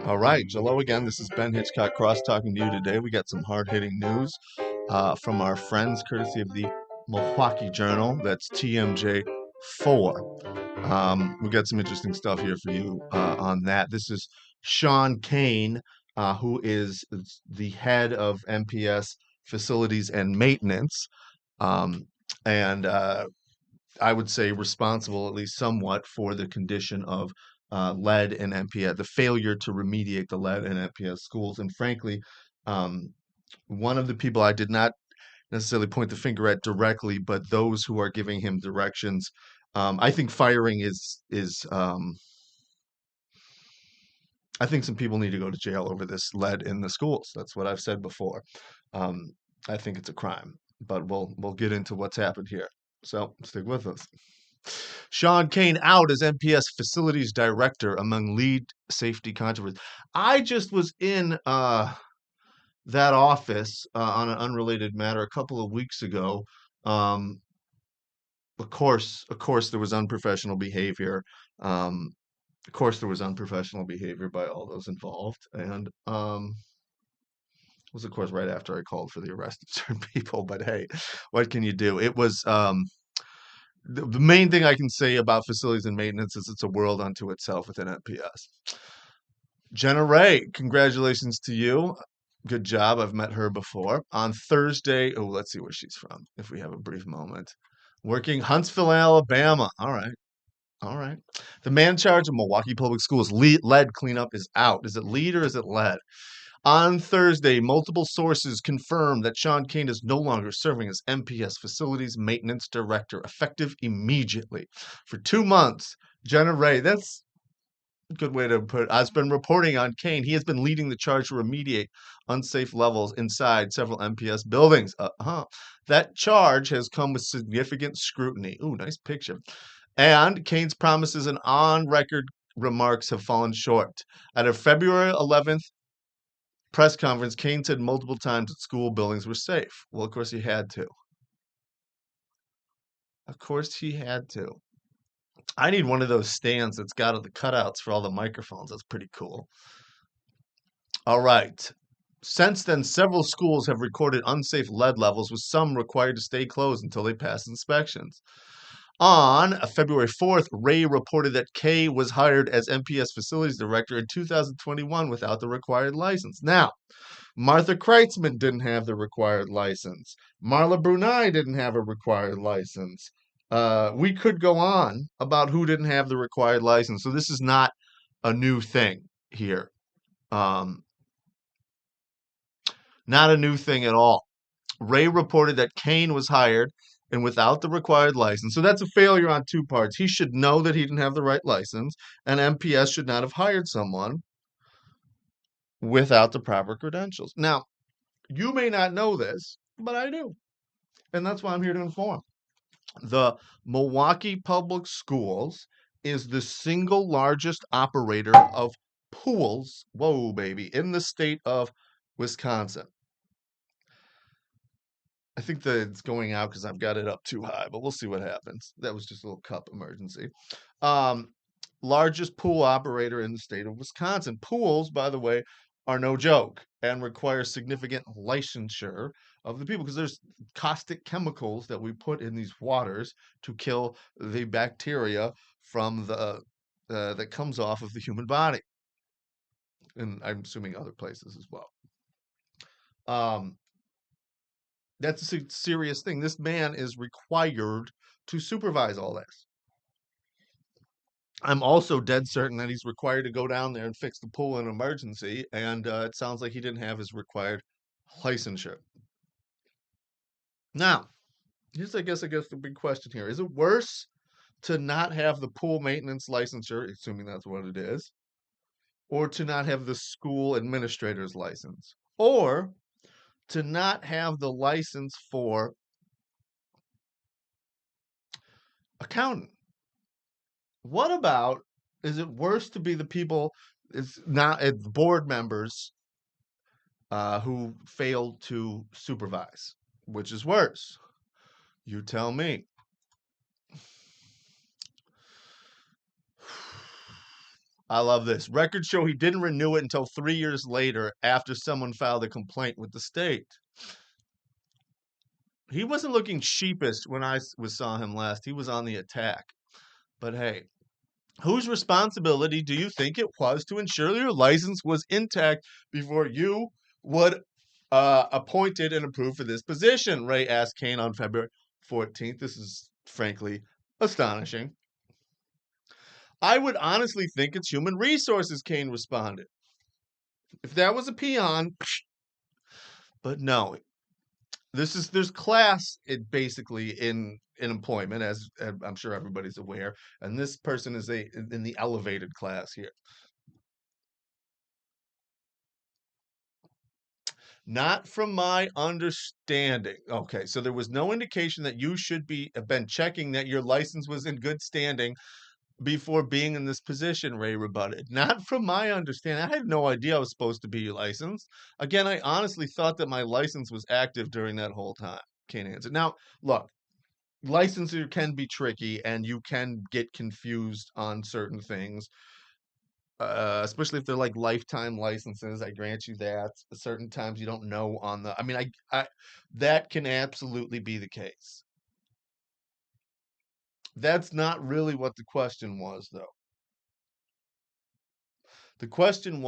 All right, hello again. This is Ben Hitchcock Cross talking to you today. We got some hard-hitting news from our friends, courtesy of the Milwaukee Journal. That's TMJ4. We got some interesting stuff here for you on that. This is Sean Kane, who is the head of MPS Facilities and Maintenance, um, and I would say responsible, at least somewhat, for the condition of lead in MPS, the failure to remediate the lead in MPS schools. And frankly, um, one of the people I did not necessarily point the finger at directly, but those who are giving him directions. I think firing is. I think some people need to go to jail over this lead in the schools. That's what I've said before. Um, I think it's a crime, but we'll get into what's happened here. So stick with us. Sean Kane out as MPS facilities director among lead safety controversies. I just was in that office on an unrelated matter a couple of weeks ago. Um, of course, there was unprofessional behavior. Um, of course, there was unprofessional behavior by all those involved, and it was of course right after I called for the arrest of certain people. But hey, what can you do? It was the main thing I can say about facilities and maintenance is it's a world unto itself within NPS. Jenna Ray, congratulations to you. Good job. I've met her before. On Thursday, oh, let's see where she's from, if we have a brief moment. Working Huntsville, Alabama. All right. All right. The man in charge of Milwaukee Public Schools lead cleanup is out. Is it lead or is it lead? On Thursday, multiple sources confirmed that Sean Kane is no longer serving as MPS Facilities Maintenance Director, effective immediately. For 2 months, Jenna Ray, that's a good way to put it. I've been reporting on Kane. He has been leading the charge to remediate unsafe levels inside several MPS buildings. That charge has come with significant scrutiny. Ooh, nice picture. And Kane's promises and on-record remarks have fallen short. At a February 11th press conference, Kane said multiple times that school buildings were safe. Well, of course he had to. Of course he had to. I need one of those stands that's got the cutouts for all the microphones. That's pretty cool. All right. Since then, several schools have recorded unsafe lead levels, with some required to stay closed until they pass inspections. On February 4th, Ray reported that Kay was hired as MPS Facilities Director in 2021 without the required license. Now, Martha Kreitzman didn't have the required license. Marla Brunei didn't have a required license. We could go on about who didn't have the required license. So this is not a new thing here. Not a new thing at all. Ray reported that Kane was hired and without the required license. So that's a failure on two parts. He should know that he didn't have the right license, and MPS should not have hired someone without the proper credentials. Now, you may not know this, but I do. And that's why I'm here to inform. The Milwaukee Public Schools is the single largest operator of pools, whoa, baby, in the state of Wisconsin. I think that it's going out because I've got it up too high, but we'll see what happens. That was just a little cup emergency. Um, Largest pool operator in the state of Wisconsin. Pools, by the way, are no joke and require significant licensure of the people because there's caustic chemicals that we put in these waters to kill the bacteria from the that comes off of the human body, and I'm assuming other places as well. Um, That's a serious thing. This man is required to supervise all this. I'm also dead certain that he's required to go down there and fix the pool in an emergency, and it sounds like he didn't have his required licensure. Now, here's I guess the big question here: is it worse to not have the pool maintenance licensure, assuming that's what it is, or to not have the school administrator's license, or to not have the license for accountant? What about, is it worse to be the people, it's board members who fail to supervise? Which is worse? You tell me. I love this. Records show he didn't renew it until 3 years later after someone filed a complaint with the state. He wasn't looking sheepish when saw him last. He was on the attack. But hey, whose responsibility do you think it was to ensure your license was intact before you would appointed and approved for this position? Ray asked Kane on February 14th. This is frankly astonishing. I would honestly think it's human resources, Kane responded. If that was a peon, but no, there's class basically in employment, as I'm sure everybody's aware, and this person is in the elevated class here. Not from my understanding. Okay, so there was no indication that you should have been checking that your license was in good standing before being in this position, Ray rebutted. Not from my understanding. I had no idea I was supposed to be licensed. Again, I honestly thought that my license was active during that whole time. Can't answer. Now, look, licensure can be tricky and you can get confused on certain things, especially if they're like lifetime licenses. I grant you that. Certain times you don't know on the. I mean, I that can absolutely be the case. That's not really what the question was, though. The question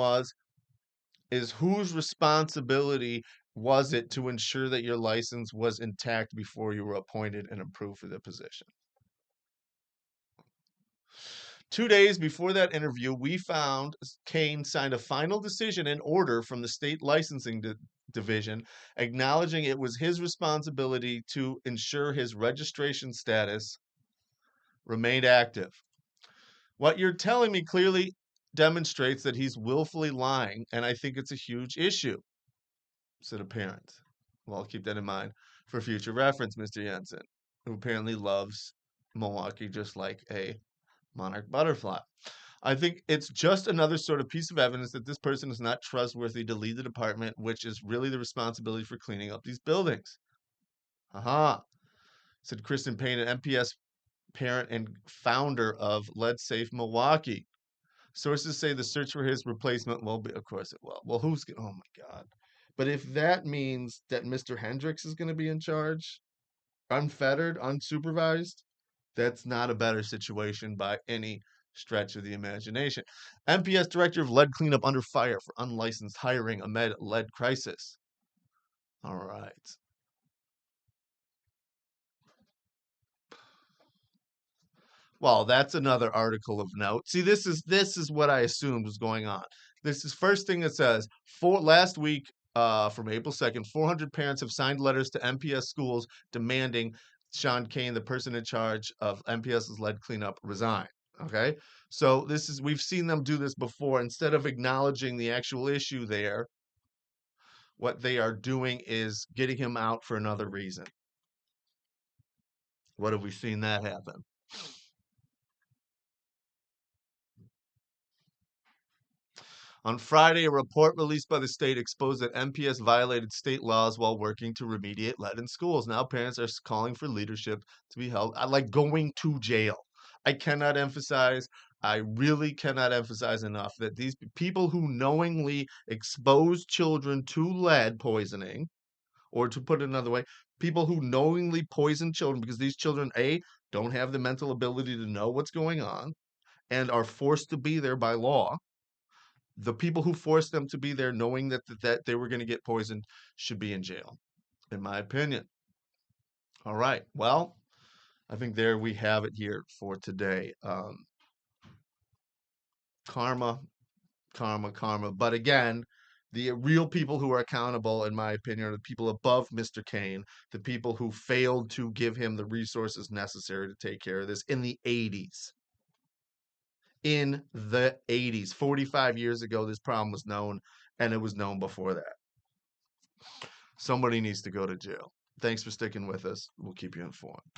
is whose responsibility was it to ensure that your license was intact before you were appointed and approved for the position? 2 days before that interview, we found Kane signed a final decision and order from the state licensing division, acknowledging it was his responsibility to ensure his registration status remained active. What you're telling me clearly demonstrates that he's willfully lying, and I think it's a huge issue, said a parent. Well, I'll keep that in mind for future reference, Mr. Jensen, who apparently loves Milwaukee just like a monarch butterfly. I think it's just another sort of piece of evidence that this person is not trustworthy to lead the department, which is really the responsibility for cleaning up these buildings. Aha, said Kristen Payne, an MPS parent and founder of Lead Safe Milwaukee. Sources say the search for his replacement will be, of course it will. Well, oh my God. But if that means that Mr. Hendricks is going to be in charge, unfettered, unsupervised, that's not a better situation by any stretch of the imagination. MPS director of lead cleanup under fire for unlicensed hiring amid lead crisis. All right. Well, that's another article of note. See, this is what I assumed was going on. This is first thing it says. For last week, from April 2nd, 400 parents have signed letters to MPS schools demanding Sean Kane, the person in charge of MPS's lead cleanup, resign. Okay, so we've seen them do this before. Instead of acknowledging the actual issue there, what they are doing is getting him out for another reason. What have we seen that happen? On Friday, a report released by the state exposed that MPS violated state laws while working to remediate lead in schools. Now parents are calling for leadership to be held, like going to jail. I really cannot emphasize enough that these people who knowingly expose children to lead poisoning, or to put it another way, people who knowingly poison children because these children, A, don't have the mental ability to know what's going on and are forced to be there by law. The people who forced them to be there knowing that they were going to get poisoned should be in jail, in my opinion. All right. Well, I think there we have it here for today. Karma, karma, karma. But again, the real people who are accountable, in my opinion, are the people above Mr. Kane, the people who failed to give him the resources necessary to take care of this in the 80s. In the 80s, 45 years ago, this problem was known, and it was known before that. Somebody needs to go to jail. Thanks for sticking with us. We'll keep you informed.